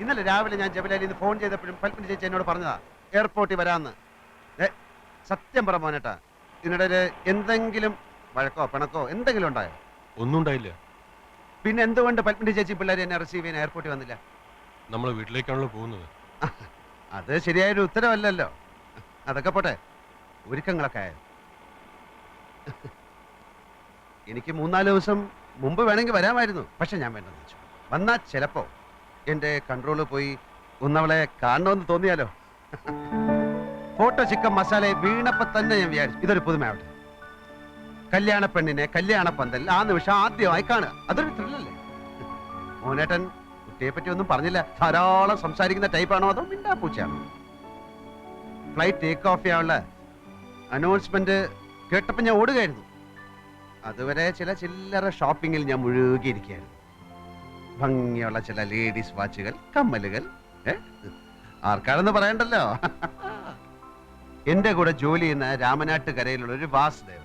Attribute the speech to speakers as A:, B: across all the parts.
A: ഇന്നലെ രാവിലെ ഞാൻ ജബലാലിൽ നിന്ന് ഫോൺ ചെയ്തപ്പോഴും പൽപ്പിന്റെ ചേച്ചി എന്നോട് പറഞ്ഞതാ എയർപോർട്ടിൽ വരാമെന്ന്. സത്യം പറ മോനേട്ടാ, ഇതിനിടയിൽ എന്തെങ്കിലും വഴക്കോ പിണക്കോ എന്തെങ്കിലും ഉണ്ടായോ?
B: ഒന്നും ഉണ്ടായില്ല.
A: പിന്നെ എന്തുകൊണ്ട് പൽപ്പിന്റെ ചേച്ചി പിള്ളേർ എന്നെ റിസീവ് ചെയ്യാൻ എയർപോർട്ടിൽ വന്നില്ല?
B: നമ്മൾ വീട്ടിലേക്കാണല്ലോ പോകുന്നത്.
A: അത് ശരിയായൊരു ഉത്തരവല്ലല്ലോ. അതൊക്കെ പോട്ടെ, ഒരുക്കങ്ങളൊക്കെ ആയോ? എനിക്ക് 3-4 ദിവസം മുമ്പ് വേണമെങ്കിൽ വരാമായിരുന്നു, പക്ഷെ ഞാൻ വേണ്ടെന്ന് വെച്ചു. വന്നാൽ ചിലപ്പോ എന്റെ കൺട്രോള് പോയി ഒന്നവളെ കാണണമെന്ന് തോന്നിയാലോ. ഫോട്ടോ ചിക്കൻ മസാല വീണപ്പോ തന്നെ ഞാൻ വിചാരിച്ചു ഇതൊരു പുതുമയാവട്ടെ. കല്യാണ പെണ്ണിനെ കല്യാണ പന്തൽ ആ നിമിഷം ആദ്യമായി കാണുക, അതൊരു ത്രില്ലല്ലേ. മോനേട്ടൻ കുട്ടിയെ പറ്റി ഒന്നും പറഞ്ഞില്ല. ധാരാളം സംസാരിക്കുന്ന ടൈപ്പാണോ അതോ മിണ്ടാ പൂച്ചയാണോ? ഫ്ലൈറ്റ് ടേക്ക് ഓഫ് ചെയ്യാനുള്ള അനൗൺസ്മെന്റ് കേട്ടപ്പോൾ ഞാൻ ഓടുകയായിരുന്നു. അതുവരെ ചില ചില്ലറ ഷോപ്പിങ്ങിൽ ഞാൻ മുഴുകിയിരിക്കുകയായിരുന്നു. ഭംഗിയുള്ള ചില ലേഡീസ് വാച്ചുകൾ, കമ്മലുകൾ. ആർക്കാണെന്ന് പറയണ്ടല്ലോ. എന്റെ കൂടെ ജോലി ചെയ്യുന്ന രാമനാട്ടുകരയിലുള്ള ഒരു വാസുദേവൻ,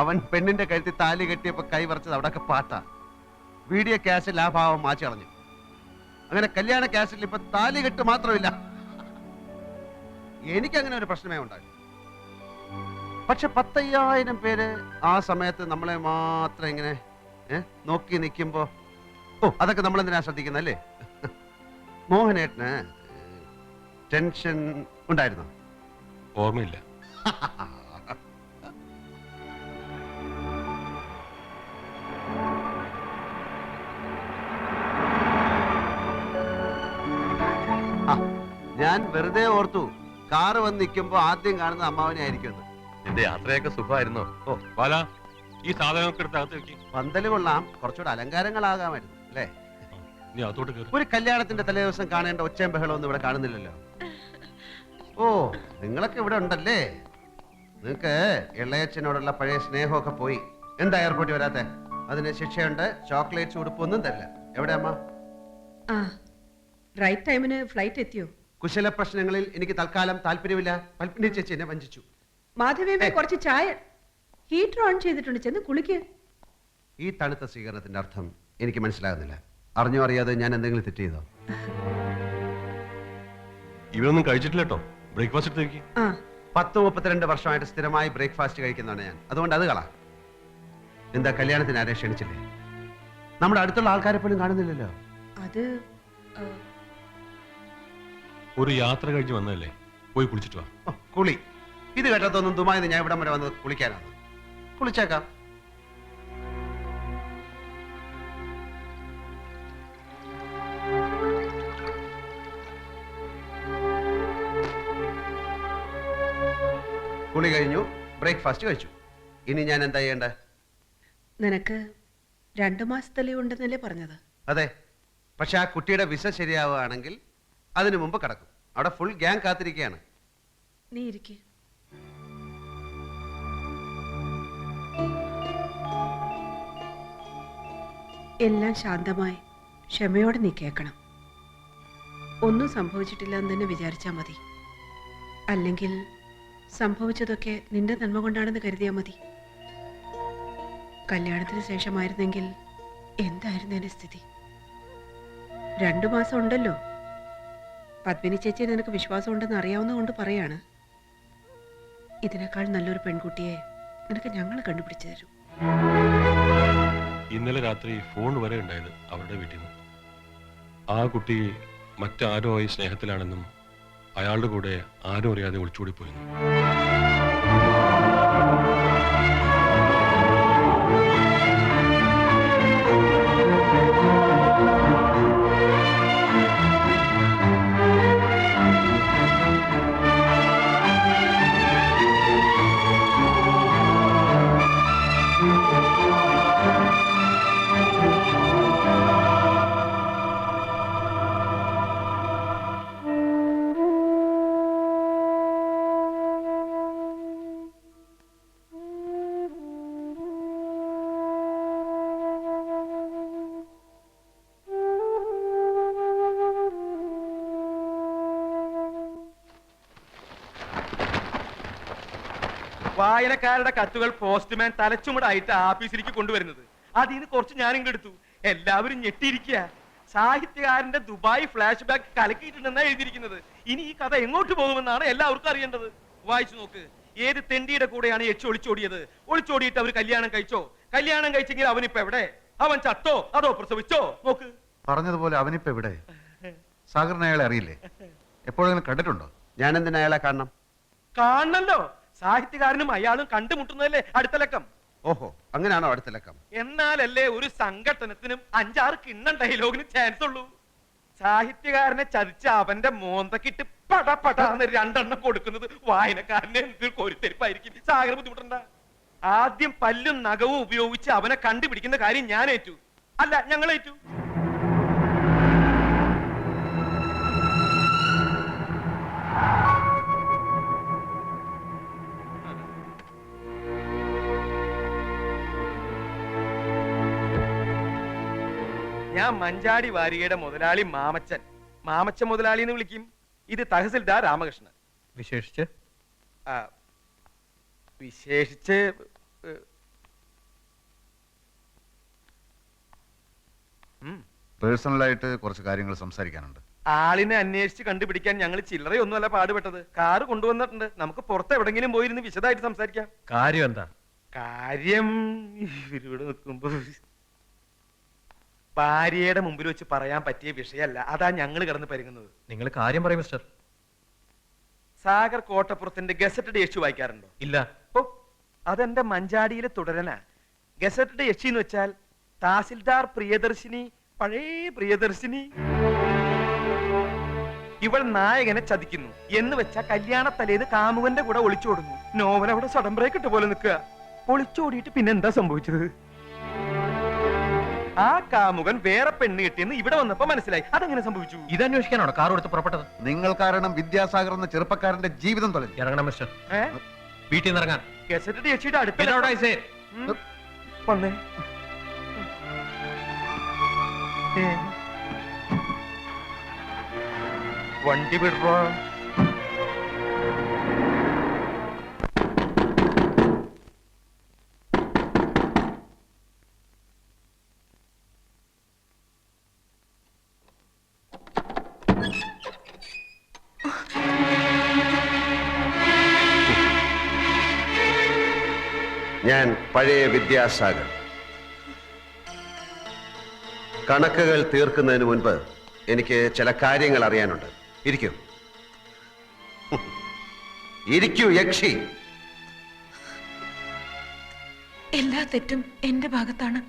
A: അവൻ പെണ്ണിന്റെ കഴുത്തിൽ താലി കെട്ടിയപ്പോ കൈവറച്ചത് അവിടെയൊക്കെ പാട്ടാ. വീഡിയോ ക്യാഷിൽ ആ ഭാവം മാറ്റി കളഞ്ഞു. അങ്ങനെ കല്യാണ ക്യാഷിൽ ഇപ്പൊ താലി കെട്ട് മാത്രമില്ല. എനിക്കങ്ങനെ ഒരു പ്രശ്നമേ ഉണ്ടായി. പക്ഷെ 10,000 പേര് ആ സമയത്ത് നമ്മളെ മാത്രം ഇങ്ങനെ നോക്കി നിൽക്കുമ്പോ അതൊക്കെ നമ്മൾ എന്തിനാ ശ്രദ്ധിക്കുന്നല്ലേ? മോഹനേട്ടന് ടെൻഷൻ ഉണ്ടായിരുന്നു?
B: ഓർമ്മയില്ല.
A: ഞാൻ വെറുതെ ഓർത്തു കാറ് വന്ന് നിൽക്കുമ്പോ ആദ്യം കാണുന്ന അമ്മാവനെ ആയിരിക്കും.
B: എന്റെ യാത്രയൊക്കെ സുഖമായിരുന്നോ? ബാല, ഈ സാധനമൊക്കെ എടുത്ത് അകത്ത് വെക്കി.
A: പന്തല് കൊള്ളാം, കുറച്ചുകൂടെ അലങ്കാരങ്ങളാകാമായിരുന്നു അല്ലേ?
B: നീ അതോട്ട് കയറി.
A: ഒരു കല്യാണത്തിന്റെ തലേ ദിവസം കാണേണ്ട ഒച്ചയും ബഹളം ഒന്നും ഇവിടെ കാണുന്നില്ലല്ലോ. ഓ, നിങ്ങളൊക്കെ ഇവിടെ ഉണ്ടല്ലേ. നിങ്ങക്ക് ഇളയച്ചനോടുള്ള പഴയ സ്നേഹമൊക്കെ പോയി. എന്താ എയർപോർട്ടിൽ വരാത്തെ? അതിന് ശിക്ഷയുണ്ട്. ചോക്ലേറ്റ്സ് ഉടുപ്പൊന്നും തരില്ല. എവിടെ അമ്മ?
C: റൈറ്റ് ടൈമിന് ഫ്ലൈറ്റ് എത്തിയോ?
A: കുശല പ്രശ്നങ്ങളിൽ എനിക്ക് തൽക്കാലം താല്പര്യമില്ല. പൽപ്പിനി ചേച്ചി എന്നെ വഞ്ചിച്ചു.
C: മാധവിയമ്മ കുറച്ച് ചായ ഹീറ്റർ ഓൺ ചെയ്തിട്ടുണ്ട്, ചെന്ന് കുളിക്ക്.
A: ഈ തണുത്ത സ്വീകരണത്തിന്റെ അർത്ഥം എനിക്ക് മനസ്സിലാകുന്നില്ല. അറിഞ്ഞോ അറിയാതെ ഞാൻ എന്തെങ്കിലും തെറ്റ് ചെയ്തോ?
B: ഇവരൊന്നും കഴിച്ചിട്ടില്ല കേട്ടോ. ബ്രേക്ക്ഫാസ്റ്റ് എടുത്ത് വെക്കി.
A: 10-32 വർഷമായിട്ട് സ്ഥിരമായി ബ്രേക്ക്ഫാസ്റ്റ് കഴിക്കുന്നതാണ് ഞാൻ. അതുകൊണ്ട് അത് കളാ. എന്താ കല്യാണത്തിന് ആരെ ക്ഷണിച്ചില്ലേ? നമ്മുടെ അടുത്തുള്ള ആൾക്കാരെ പോലും കാണുന്നില്ലല്ലോ.
C: അത്
B: ഒരു യാത്ര കഴിഞ്ഞ് വന്നതല്ലേ, പോയി കുളിച്ചിട്ട് വാ.
A: കുളി ഇത് കേട്ടതൊന്നും ദുബായിന്ന് ഞാൻ ഇവിടം വരെ വന്നത് കുളിക്കാനാണ്. കുളിച്ചേക്കാം. കുളി കഴിഞ്ഞു, ബ്രേക്ക്ഫാസ്റ്റ് കഴിച്ചു. ഇനി ഞാൻ എന്താ ചെയ്യേണ്ടത്?
C: നിനക്ക് 2 മാസത്തെ ലീവ് ഉണ്ടെന്നല്ലേ പറഞ്ഞത്?
A: അതെ, പക്ഷെ ആ കുട്ടിയുടെ വിസ ശരിയാവുകയാണെങ്കിൽ അതിനു മുമ്പ് കിടക്കും. അവിടെ ഫുൾ ഗ്യാങ് കാത്തിരിക്കുകയാണ്.
C: നീ ഇരിക്ക്. എല്ലാം ശാന്തമായി ക്ഷമയോടെ നീ കേൾക്കണം. ഒന്നും സംഭവിച്ചിട്ടില്ല എന്ന് തന്നെ വിചാരിച്ചാൽ മതി. അല്ലെങ്കിൽ സംഭവിച്ചതൊക്കെ നിന്റെ നന്മ കൊണ്ടാണെന്ന് കരുതിയാൽ മതി. കല്യാണത്തിന് ശേഷമായിരുന്നെങ്കിൽ എന്തായിരുന്നു എന്റെ സ്ഥിതി? 2 മാസം ഉണ്ടല്ലോ. പത്മിനി ചേച്ചി നിനക്ക് വിശ്വാസം ഉണ്ടെന്ന് അറിയാവുന്ന കൊണ്ട് പറയാണ്. ഇതിനേക്കാൾ നല്ലൊരു പെൺകുട്ടിയെ നിനക്ക് ഞങ്ങൾ കണ്ടുപിടിച്ചു തരും.
B: ഇന്നലെ രാത്രി ഫോൺ വരെ ഉണ്ടായത് അവരുടെ വീട്ടിൽ നിന്ന്. ആ കുട്ടി മറ്റാരോ ആയി സ്നേഹത്തിലാണെന്നും അയാളുടെ കൂടെ ആരും അറിയാതെ ഒളിച്ചോടി പോയിരുന്നു.
D: വായനക്കാരുടെ കത്തുകൾ പോസ്റ്റ്മാൻ തലച്ചുമടായിട്ട് ആഫീസിലേക്ക് കൊണ്ടുവരുന്നത്. അതിൽ നിന്ന് കുറച്ച് ഞാനിങ്ങ് എടുത്തു. എല്ലാവരും ഞെട്ടിയിരിക്കുക. സാഹിത്യകാരന്റെ ദുബായ് ഫ്ലാഷ് ബാക്ക് കലക്കിയിട്ടുണ്ടെന്നാണ് എഴുതിയിരിക്കുന്നത്. ഇനി ഈ കഥ എങ്ങോട്ട് പോകുമെന്നാണ് എല്ലാവർക്കും അറിയേണ്ടത്. വായിച്ചു നോക്ക്. ഏത് തെണ്ടിയുടെ കൂടെയാണ് യക്ഷി ഒളിച്ചോടിയത്? ഒളിച്ചോടിയിട്ട് അവർ കല്യാണം കഴിച്ചോ? കല്യാണം കഴിച്ചെങ്കിൽ അവനിപ്പോ എവിടെ? അവൻ ചത്തോ അതോ പ്രസവിച്ചോ? നോക്ക്.
E: പറഞ്ഞതുപോലെ അവനിപ്പോ എവിടെ? സാഗറിനെ അയാളെ അറിയില്ലേ? എപ്പോഴെങ്കിലും കണ്ടിട്ടുണ്ടോ?
A: ഞാൻ എന്തിനാ അയാളെ കാണണം?
D: കാണണല്ലോ. സാഹിത്യകാരനും അയാളും കണ്ടുമുട്ടുന്നതല്ലേ അടുത്ത ലക്കം.
A: ഓഹോ, അങ്ങനെയാണോ അടുത്ത ലക്കം?
D: എന്നാലല്ലേ ഒരു സംഘട്ടനത്തിനും 5-6 കിണ്ണം ഡയലോഗിന് ചാൻസ് ഉള്ളൂ. സാഹിത്യകാരനെ ചതിച്ച അവന്റെ മോന്തക്കിട്ട് പടപടാന്ന് 2 എണ്ണം കൊടുക്കുന്നത് വായനക്കാരനെ എന്തൊരു കോരിത്തെരിപ്പായിരിക്കും. സാഗർ ബുദ്ധിമുട്ടണ്ട. ആദ്യം പല്ലും നഖവും ഉപയോഗിച്ച് അവനെ കണ്ടുപിടിക്കുന്ന കാര്യം ഞാൻ ഏറ്റു. അല്ല, ഞങ്ങൾ ഏറ്റു. ഞാൻ മഞ്ചാടി വാരികയുടെ മുതലാളി മാമച്ചൻ. മാമച്ചൻ മുതലാളി എന്ന് വിളിക്കും. ഇത് തഹസിൽദാർ രാമകൃഷ്ണൻ.
E: വിശേഷിച്ച്
D: വിശേഷിച്ച്
E: പേഴ്സണലായിട്ട് കുറച്ച് കാര്യങ്ങൾ സംസാരിക്കാനുണ്ട്.
D: ആളിനെ അന്വേഷിച്ച് കണ്ടുപിടിക്കാൻ ഞങ്ങൾ ചില്ലറയൊന്നുമല്ല പാടുപെട്ടത്. കാറ് കൊണ്ടുവന്നിട്ടുണ്ട്. നമുക്ക് പുറത്ത് എവിടെങ്കിലും പോയിരുന്ന് വിശദമായിട്ട് സംസാരിക്കാം.
F: കാര്യം എന്താ?
D: കാര്യം ഇവരിവിടെ നിൽക്കുമ്പോ ഭാര്യയുടെ മുമ്പിൽ വെച്ച് പറയാൻ പറ്റിയ വിഷയമല്ല. അതാ ഞങ്ങൾ കിടന്ന് പരുങ്ങുന്നത്.
F: നിങ്ങൾ കാര്യം പറയും മിസ്റ്റർ.
D: സാഗർ കോട്ടപ്പുറത്തിന്റെ ഗസറ്റഡ് യക്ഷി വായിക്കാറുണ്ടോ?
F: ഇല്ല.
D: ഓ, അതെന്റെ മഞ്ചാടിയിലെ തുടരനാ. ഗസറ്റഡ് യക്ഷി എന്ന് വെച്ചാൽ തഹസിൽദാർ പ്രിയദർശിനി, പഴയ പ്രിയദർശിനി. ഇവൾ നായകനെ ചതിക്കുന്നു എന്ന് വെച്ചാ കല്യാണത്തലേത് കാമുകന്റെ കൂടെ ഒളിച്ചോടുന്നു. നോവൽ അവിടെ സഡൻ ബ്രേക്ക് ഇട്ട പോലെ നിൽക്കുക. ഒളിച്ചോടിയിട്ട് പിന്നെ എന്താ സംഭവിച്ചത്? ആ കാമുകൻ വേറെ പെണ്ണ് കിട്ടിയെന്ന് ഇവിടെ വന്നപ്പോ മനസ്സിലായി. അതെങ്ങനെ സംഭവിച്ചു?
F: ഇതന്വേഷിക്കാനാണോ കാർ എടുത്ത് പുറപ്പെട്ടത്?
E: നിങ്ങൾ കാരണം വിദ്യാസാഗർ എന്ന ചെറുപ്പക്കാരന്റെ ജീവിതം തൊലഞ്ഞു.
F: ഇറങ്ങണം മിസ്റ്റർ. വീട്ടിൽ നിന്ന് ഇറങ്ങാൻ.
D: ഗസറ്റഡ് യക്ഷിയുടെ അടുത്ത
F: Get out, I say.
D: വന്നേ. വണ്ടി വിടറോ.
A: ഞാൻ പഴയ വിദ്യാസാഗർ. കണക്കുകൾ തീർക്കുന്നതിന് മുൻപ് എനിക്ക് ചില കാര്യങ്ങൾ അറിയാനുണ്ട്. ഇരിക്കൂ. ഇരിക്കൂ യക്ഷി.
C: എല്ലാ തെറ്റും എന്റെ ഭാഗത്താണ്.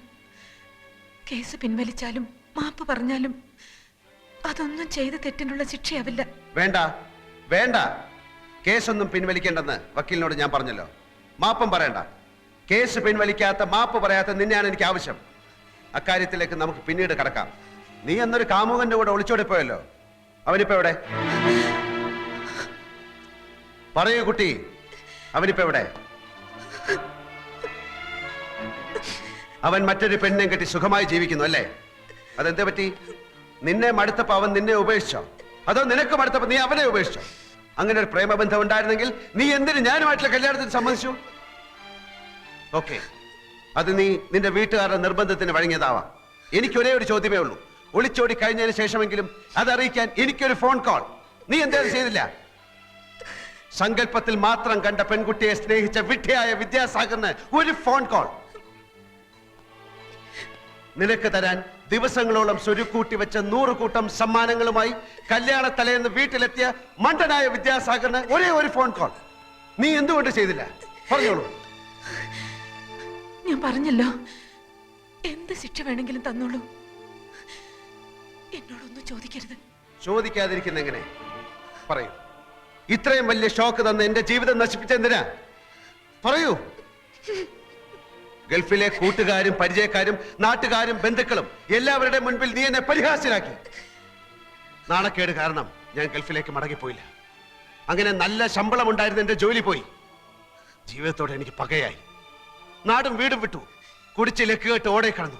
C: കേസ് പിൻവലിച്ചാലും മാപ്പ് പറഞ്ഞാലും അതൊന്നും ചെയ്ത തെറ്റിനുള്ള ശിക്ഷയാവില്ല.
A: വേണ്ട വേണ്ട, കേസൊന്നും പിൻവലിക്കേണ്ടെന്ന് വക്കീലിനോട് ഞാൻ പറഞ്ഞല്ലോ. മാപ്പും പറയണ്ട. കേസ് പിൻവലിക്കാത്ത, മാപ്പ് പറയാത്ത നിന്നെയാണ് എനിക്ക് ആവശ്യം. അക്കാര്യത്തിലേക്ക് നമുക്ക് പിന്നീട് കടക്കാം. നീ എന്നൊരു കാമുകന്റെ കൂടെ ഒളിച്ചോടിപ്പോയല്ലോ. അവനിപ്പോ എവിടെ? പറയൂ കുട്ടി, അവനിപ്പോ എവിടെ? അവൻ മറ്റൊരു പെണ്ണിനെ കെട്ടി സുഖമായി ജീവിക്കുന്നു അല്ലേ? അതെന്താ പറ്റി? നിന്നെ മടുത്തപ്പോ അവൻ നിന്നെ ഉപേക്ഷിച്ചോ? അതോ നിനക്ക് മടുത്തപ്പോ നീ അവനെ ഉപേക്ഷിച്ചോ? അങ്ങനെ ഒരു പ്രേമബന്ധം ഉണ്ടായിരുന്നെങ്കിൽ നീ എന്തിന് ഞാനുമായിട്ടുള്ള കല്യാണത്തിന് സമ്മതിച്ചു? ഓക്കെ, അത് നീ നിന്റെ വീട്ടുകാരുടെ നിർബന്ധത്തിന് വഴങ്ങിയതാവാം. എനിക്ക് ഒരേ ഒരു ചോദ്യമേ ഉള്ളൂ. ഒളിച്ചോടി കഴിഞ്ഞതിന് ശേഷമെങ്കിലും അതറിയിക്കാൻ എനിക്കൊരു ഫോൺ കോൾ നീ എന്തായാലും ചെയ്തില്ല. സങ്കല്പത്തിൽ മാത്രം കണ്ട പെൺകുട്ടിയെ സ്നേഹിച്ച വിഡ്ഢിയായ വിദ്യാസാഗറിന് ഒരു ഫോൺ കോൾ നിനക്ക് തരാൻ ദിവസങ്ങളോളം സ്വരുക്കൂട്ടി വെച്ച 100 കൂട്ടം സമ്മാനങ്ങളുമായി കല്യാണ തലേന്ന് വീട്ടിലെത്തിയ മണ്ടനായ വിദ്യാസാഗറിന് ഒരേ ഒരു ഫോൺ കോൾ നീ എന്തുകൊണ്ട് ചെയ്തില്ല? പറഞ്ഞോളൂ.
C: ഞാൻ പറഞ്ഞല്ലോ, എന്ത് ശിക്ഷ വേണമെങ്കിലും തന്നോളൂ. എന്നോടൊന്നും ചോദിക്കരുത്.
A: ചോദിക്കാതിരിക്കുന്ന എങ്ങനെ? പറയൂ. ഇത്രയും വലിയ ഷോക്ക് തന്ന് എന്റെ ജീവിതം നശിപ്പിച്ചെന്തിനാ? പറയൂ. ഗൾഫിലെ കൂട്ടുകാരും പരിചയക്കാരും നാട്ടുകാരും ബന്ധുക്കളും എല്ലാവരുടെ മുൻപിൽ നീ എന്നെ പരിഹാസ്യനാക്കി. നാണക്കേട് കാരണം ഞാൻ ഗൾഫിലേക്ക് മടങ്ങിപ്പോയില്ല. അങ്ങനെ നല്ല ശമ്പളം ഉണ്ടായിരുന്ന എന്റെ ജോലി പോയി. ജീവിതത്തോടെ എനിക്ക് പകയായി. നാടും വീടും വിട്ടു. കുടിച്ച് ലക്കുകെട്ട് ഓടെ കടന്നു.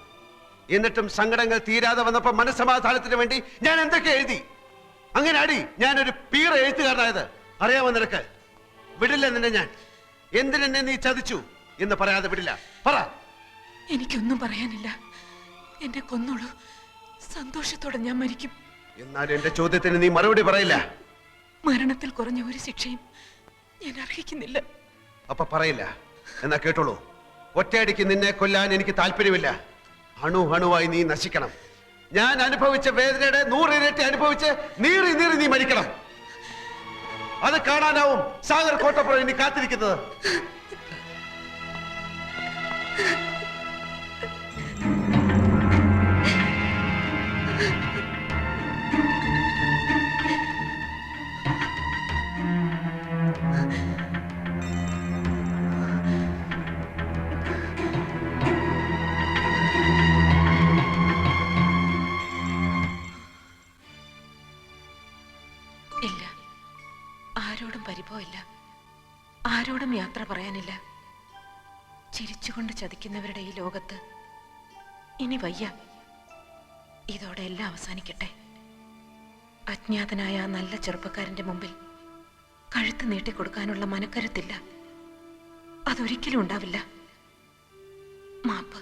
A: എന്നിട്ടും സങ്കടങ്ങൾ തീരാതെ വന്നപ്പോ മനസ്സമാധാനത്തിന് വേണ്ടി ഞാൻ എന്തൊക്കെ എഴുതി. അങ്ങനെ അടി ഞാനൊരു പീറ എഴുത്തുകാരനായത് അറിയാമോ നിനക്ക്? വിടില്ല നിന്നെ ഞാൻ. എന്തിനെന്നെ നീ ചതിച്ചു എന്ന് പറയാതെ വിടില്ല. പറ.
C: എനിക്കൊന്നും പറയാനില്ല. എന്നെ കൊന്നോളൂ, സന്തോഷത്തോടെ ഞാൻ മരിക്കും.
A: എന്നാൽ എന്റെ ചോദ്യത്തിന് നീ മറുപടി പറയില്ല.
C: മരണത്തിൽ കുറഞ്ഞ ഒരു ശിക്ഷയും ഞാൻ അർഹിക്കുന്നില്ല.
A: അപ്പൊ പറയില്ല എന്നാ കേട്ടോളൂ. ഒറ്റയടിക്ക് നിന്നെ കൊല്ലാൻ എനിക്ക് താല്പര്യമില്ല. അണുവായി നീ നശിക്കണം. ഞാൻ അനുഭവിച്ച വേദനയുടെ 100 ഇരട്ടി അനുഭവിച്ച് നീറി നീ മരിക്കണം. അത് കാണാനാവും സാഗർ കോട്ടപ്പുറം ഇനി കാത്തിരിക്കുന്നത്.
C: ഇല്ല, ആരോടും പരിഭവമില്ല, ആരോടും യാത്ര പറയാനില്ല. ചിരിച്ചുകൊണ്ട് ചതിക്കുന്നവരുടെ ഈ ലോകത്ത് ഇനി വയ്യ. ഇതോടെ എല്ലാം അവസാനിക്കട്ടെ. അജ്ഞാതനായ ആ നല്ല ചെറുപ്പക്കാരന്റെ മുമ്പിൽ കഴുത്ത് നീട്ടിക്കൊടുക്കാനുള്ള മനക്കരുത്തില്ല. അതൊരിക്കലും ഉണ്ടാവില്ല. മാപ്പ്.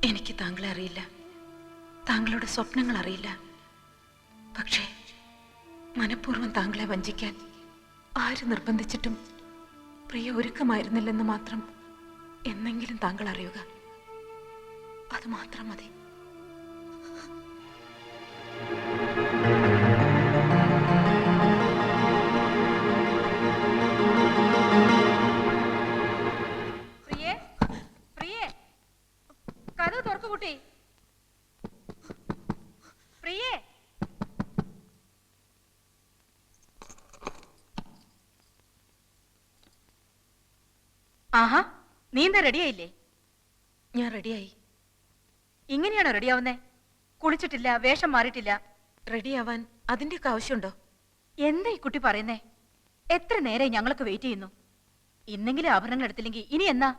C: എനിക്ക് താങ്കളെ അറിയില്ല, താങ്കളുടെ സ്വപ്നങ്ങൾ അറിയില്ല. പക്ഷേ മനഃപൂർവ്വം താങ്കളെ വഞ്ചിക്കാൻ ആര് നിർബന്ധിച്ചിട്ടും പ്രിയ ഒരുക്കമായിരുന്നില്ലെന്ന് മാത്രം എന്നെങ്കിലും താങ്കൾ അറിയുക. അത് മാത്രം മതി.
G: പ്രിയേ, പ്രിയേ, കതക് തുറക്കു കുട്ടി. പ്രിയേ, ആഹാ, നീ എന്താ റെഡിയായില്ലേ?
C: ഞാൻ റെഡിയായി.
G: ഇങ്ങനെയാണോ റെഡിയാവുന്നേ? കുളിച്ചിട്ടില്ല, വേഷം മാറിയിട്ടില്ല.
C: റെഡിയാവാൻ അതിൻ്റെയൊക്കെ ആവശ്യമുണ്ടോ?
G: എന്താ ഈ കുട്ടി പറയുന്നേ? എത്ര നേരെ ഞങ്ങളൊക്കെ വെയിറ്റ് ചെയ്യുന്നു. ഇന്നെങ്കിലും ആഭരണങ്ങൾ എടുത്തില്ലെങ്കിൽ ഇനി എന്നാ?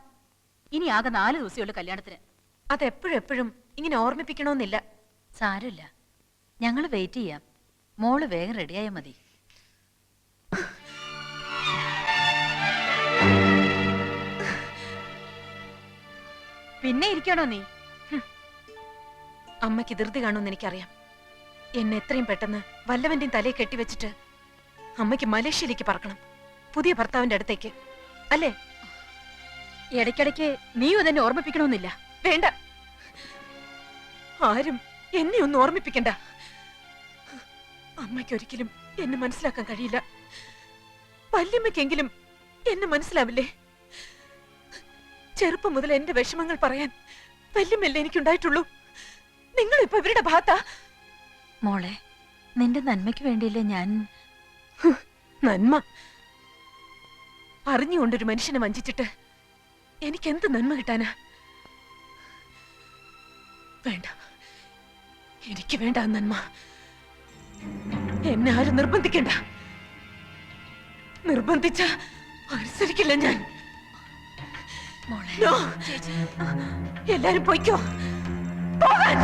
G: ഇനി ആകെ 4 ദിവസമുള്ള കല്യാണത്തിന്.
C: അതെപ്പോഴും ഇങ്ങനെ ഓർമ്മിപ്പിക്കണമെന്നില്ല.
G: സാരമില്ല, ഞങ്ങൾ വെയിറ്റ് ചെയ്യാം. മോള് വേഗം റെഡിയായാൽ മതി. പിന്നെ ഇരിക്കണോ നീ?
C: അമ്മയ്ക്ക് ധൃതി കാണുമെന്ന് എനിക്കറിയാം. എന്നെ എത്രയും പെട്ടെന്ന് വല്ലവന്റെയും തലയിൽ കെട്ടിവെച്ചിട്ട് അമ്മയ്ക്ക് മലേഷ്യയിലേക്ക് പറക്കണം, പുതിയ ഭർത്താവിന്റെ അടുത്തേക്ക്, അല്ലേ?
G: ഇടയ്ക്കിടയ്ക്ക് നീയും അതെന്നെ ഓർമ്മിപ്പിക്കണമെന്നില്ല.
C: വേണ്ട, ആരും എന്നെ ഒന്നും ഓർമ്മിപ്പിക്കണ്ട. അമ്മയ്ക്കൊരിക്കലും എന്നെ മനസ്സിലാക്കാൻ കഴിയില്ല. വല്യമ്മയ്ക്കെങ്കിലും എന്നെ മനസ്സിലാവില്ലേ? ചെറുപ്പം മുതൽ എന്റെ വിഷമങ്ങൾ പറയാൻ വല്യമ്മല്ലേ എനിക്കുണ്ടായിട്ടുള്ളൂ. നിങ്ങളിപ്പോ ഇവരുടെ ഭാഗത്താ.
G: മോളെ, നിന്റെ നന്മയ്ക്ക് വേണ്ടിയില്ലേ ഞാൻ.
C: നന്മ അറിഞ്ഞുകൊണ്ടൊരു മനുഷ്യനെ വഞ്ചിച്ചിട്ട് എനിക്കെന്ത് നന്മ കിട്ടാനാ? വേണ്ട, എനിക്ക് വേണ്ട ആ നന്മ. എന്നെ ആരും നിർബന്ധിക്കണ്ട. നിർബന്ധിച്ച അനുസരിക്കില്ല ഞാൻ.
G: മോളെ,
C: No. എല്ലാരും പൊയ്ക്കോ, പോകാൻ.